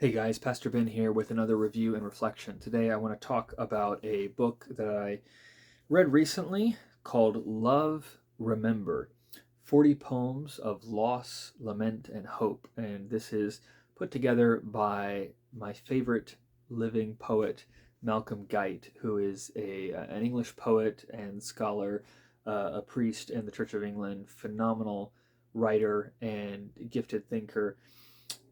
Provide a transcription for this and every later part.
Hey guys, Pastor Ben here with another review and reflection. Today I want to talk about a book that I read recently called Love, Remember, 40 Poems of Loss, Lament, and Hope. And this is put together by my favorite living poet, Malcolm Guite, who is an English poet and scholar, a priest in the Church of England, phenomenal writer and gifted thinker.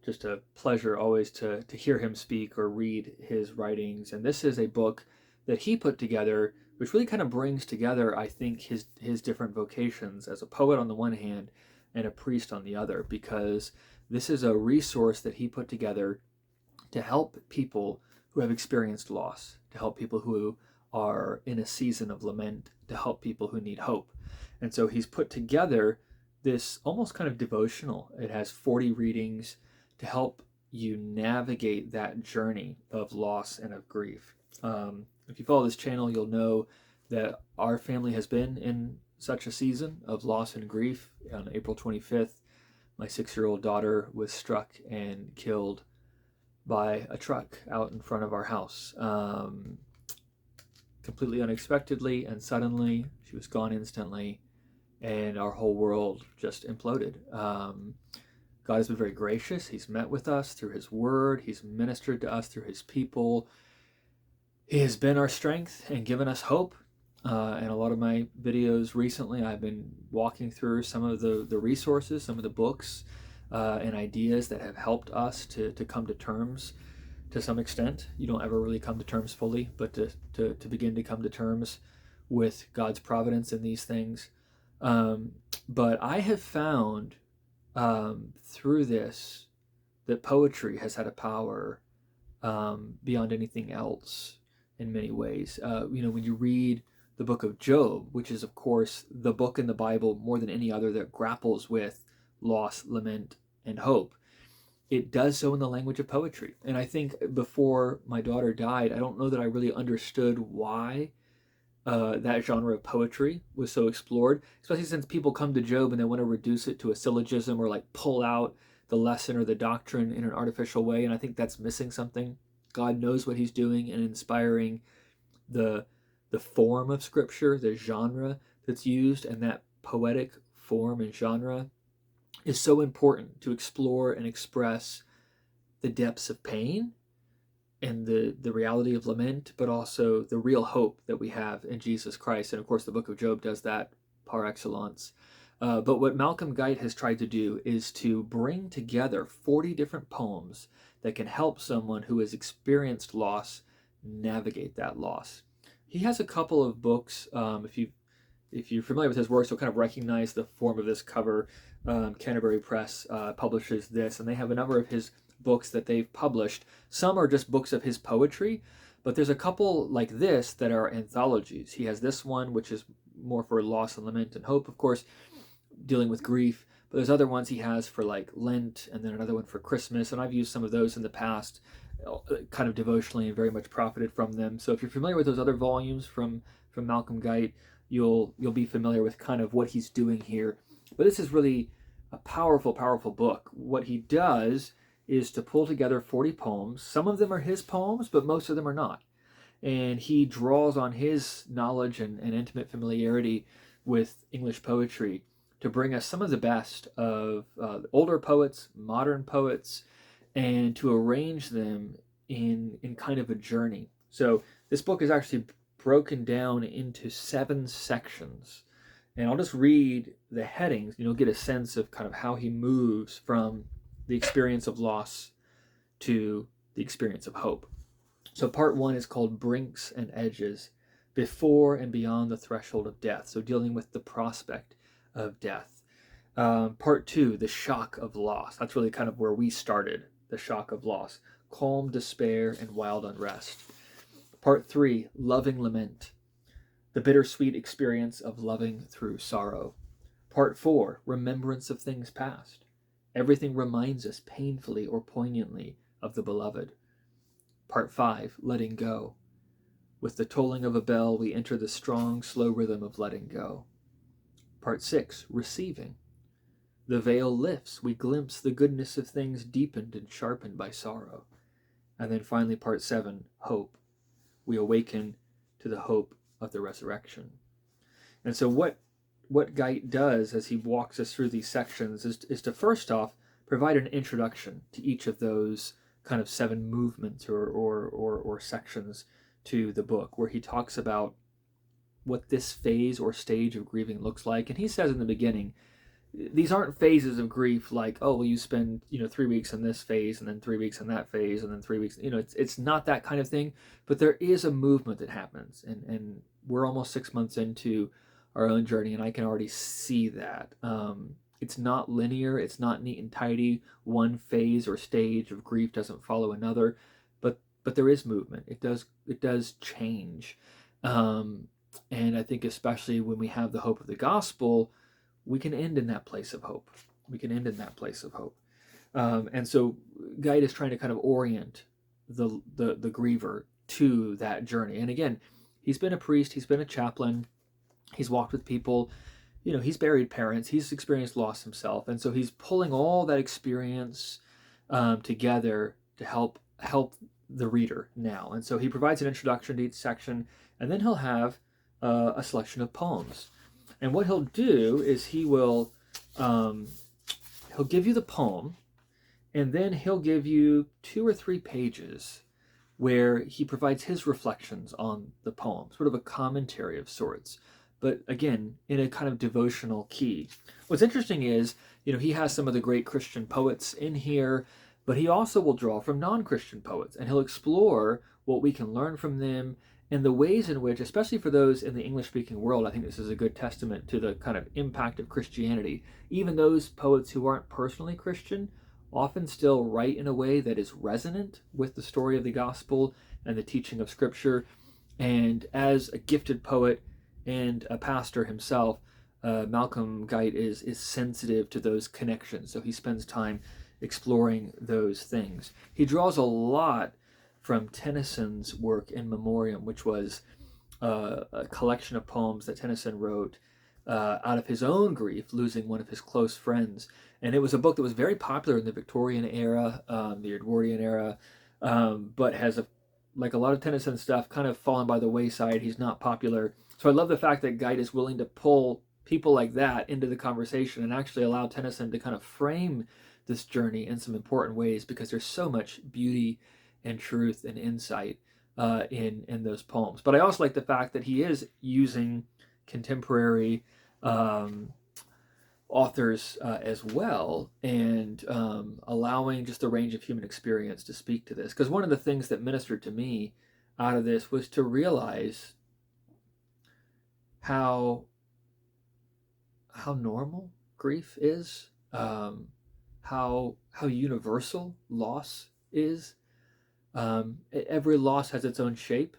Just a pleasure always to hear him speak or read his writings. And this is a book that he put together, which really kind of brings together, I think, his different vocations as a poet on the one hand and a priest on the other, because this is a resource that he put together to help people who have experienced loss, to help people who are in a season of lament, to help people who need hope. And so he's put together this almost kind of devotional. It has 40 readings to help you navigate that journey of loss and of grief. If you follow this channel, you'll know that our family has been in such a season of loss and grief. On April 25th, my 6-year-old daughter was struck and killed by a truck out in front of our house. Completely unexpectedly and suddenly, she was gone instantly, and our whole world just imploded. God has been very gracious. He's met with us through his word. He's ministered to us through his people. He has been our strength and given us hope. And a lot of my videos recently, I've been walking through some of the resources, some of the books and ideas that have helped us to come to terms to some extent. You don't ever really come to terms fully, but to begin to come to terms with God's providence in these things. But I have found through this that poetry has had a power beyond anything else in many ways. When you read the book of Job, which is of course the book in the Bible more than any other that grapples with loss, lament, and hope, it does so in the language of poetry. And I think before my daughter died, I don't know that I really understood why that genre of poetry was so explored, especially since people come to Job and they want to reduce it to a syllogism or like pull out the lesson or the doctrine in an artificial way. And I think that's missing something. God knows what he's doing and inspiring the form of scripture, the genre that's used, and that poetic form and genre is so important to explore and express the depths of pain and the reality of lament, but also the real hope that we have in Jesus Christ. And of course, the book of Job does that par excellence. But what Malcolm Guite has tried to do is to bring together 40 different poems that can help someone who has experienced loss navigate that loss. He has a couple of books. If you're familiar with his works, you'll kind of recognize the form of this cover. Canterbury Press publishes this, and they have a number of his books that they've published. Some are just books of his poetry, but there's a couple like this that are anthologies. He has this one, which is more for loss and lament and hope, of course, dealing with grief. But there's other ones he has for like Lent, and then another one for Christmas. And I've used some of those in the past, kind of devotionally, and very much profited from them. So if you're familiar with those other volumes from Malcolm Guite, you'll be familiar with kind of what he's doing here. But this is really a powerful, powerful book. What he does is to pull together 40 poems. Some of them are his poems, but most of them are not. And he draws on his knowledge and intimate familiarity with English poetry to bring us some of the best of older poets, modern poets, and to arrange them in kind of a journey. So this book is actually broken down into 7 sections. And I'll just read the headings, and you'll get a sense of kind of how he moves from the experience of loss to the experience of hope. So part 1 is called Brinks and Edges, Before and Beyond the Threshold of Death. So dealing with the prospect of death. Part 2, The Shock of Loss. That's really kind of where we started, the shock of loss. Calm despair and wild unrest. Part 3, Loving Lament, the bittersweet experience of loving through sorrow. Part 4, Remembrance of Things Past. Everything reminds us painfully or poignantly of the beloved. Part 5, Letting Go. With the tolling of a bell, we enter the strong, slow rhythm of letting go. Part 6, Receiving. The veil lifts, we glimpse the goodness of things deepened and sharpened by sorrow. And then finally, part 7, hope. We awaken to the hope of the resurrection. And so what Guite does as he walks us through these sections is to first off provide an introduction to each of those kind of 7 movements or sections to the book, where he talks about what this phase or stage of grieving looks like. And he says in the beginning, these aren't phases of grief like, oh, well, you spend 3 weeks in this phase and then 3 weeks in that phase and then 3 weeks. It's not that kind of thing, but there is a movement that happens, and we're almost 6 months into our own journey, and I can already see that. It's not linear, it's not neat and tidy. One phase or stage of grief doesn't follow another, but there is movement. It does change, and I think especially when we have the hope of the gospel, we can end in that place of hope. And so Guide is trying to kind of orient the griever to that journey. And again, he's been a priest, he's been a chaplain, he's walked with people, he's buried parents, he's experienced loss himself. And so he's pulling all that experience together to help the reader now. And so he provides an introduction to each section, and then he'll have a selection of poems. And what he'll do is he'll give you the poem, and then he'll give you 2 or 3 pages where he provides his reflections on the poem, sort of a commentary of sorts, but again, in a kind of devotional key. What's interesting is, he has some of the great Christian poets in here, but he also will draw from non-Christian poets, and he'll explore what we can learn from them and the ways in which, especially for those in the English-speaking world, I think this is a good testament to the kind of impact of Christianity. Even those poets who aren't personally Christian often still write in a way that is resonant with the story of the gospel and the teaching of Scripture. And as a gifted poet and a pastor himself, Malcolm Guite is sensitive to those connections. So he spends time exploring those things. He draws a lot from Tennyson's work In Memoriam, which was a collection of poems that Tennyson wrote out of his own grief, losing one of his close friends. And it was a book that was very popular in the Victorian era, the Edwardian era, but has, like a lot of Tennyson stuff, kind of fallen by the wayside. He's not popular. So I love the fact that Guite is willing to pull people like that into the conversation and actually allow Tennyson to kind of frame this journey in some important ways, because there's so much beauty and truth and insight in those poems. But I also like the fact that he is using contemporary authors as well, and allowing just the range of human experience to speak to this. Because one of the things that ministered to me out of this was to realize how normal grief is, how universal loss is. Every loss has its own shape.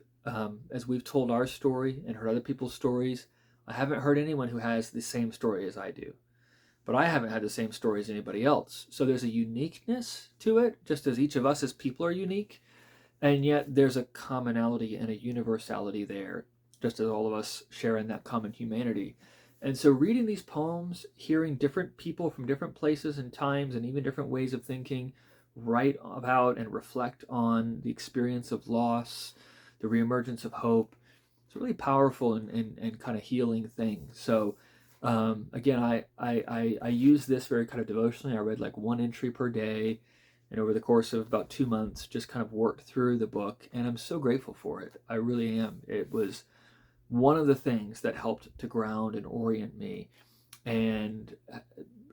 As we've told our story and heard other people's stories, I haven't heard anyone who has the same story as I do. But I haven't had the same story as anybody else. So there's a uniqueness to it, just as each of us as people are unique. And yet there's a commonality and a universality there, just as all of us share in that common humanity. And so reading these poems, hearing different people from different places and times and even different ways of thinking write about and reflect on the experience of loss, the reemergence of hope, it's a really powerful and kind of healing thing. So again, I use this very kind of devotionally. I read like 1 entry per day, and over the course of about 2 months, just kind of worked through the book, and I'm so grateful for it. I really am. It was one of the things that helped to ground and orient me, and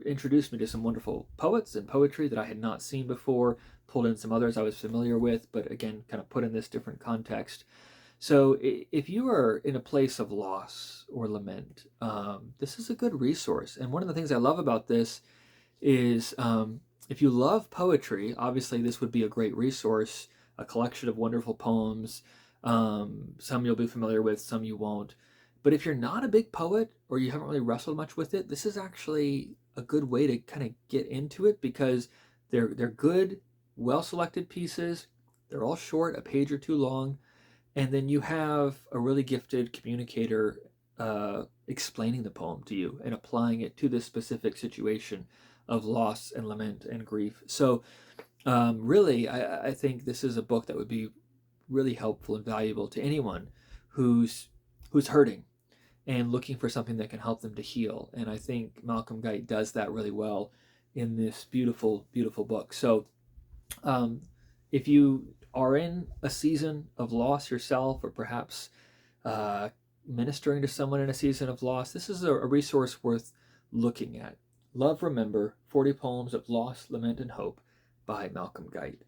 introduced me to some wonderful poets and poetry that I had not seen before, pulled in some others I was familiar with, but again, kind of put in this different context. So if you are in a place of loss or lament, this is a good resource. And one of the things I love about this is if you love poetry, obviously this would be a great resource, a collection of wonderful poems. Some you'll be familiar with, some you won't. But if you're not a big poet or you haven't really wrestled much with it, this is actually a good way to kind of get into it, because they're good, well-selected pieces. They're all short, a page or 2 long. And then you have a really gifted communicator explaining the poem to you and applying it to this specific situation of loss and lament and grief. So Really, I think this is a book that would be really helpful and valuable to anyone who's hurting and looking for something that can help them to heal. And I think Malcolm Guite does that really well in this beautiful, beautiful book. So, um, if you are in a season of loss yourself, or perhaps uh, ministering to someone in a season of loss, this is a resource worth looking at. Love, Remember 40 Poems of Loss, Lament, and Hope by Malcolm Guite.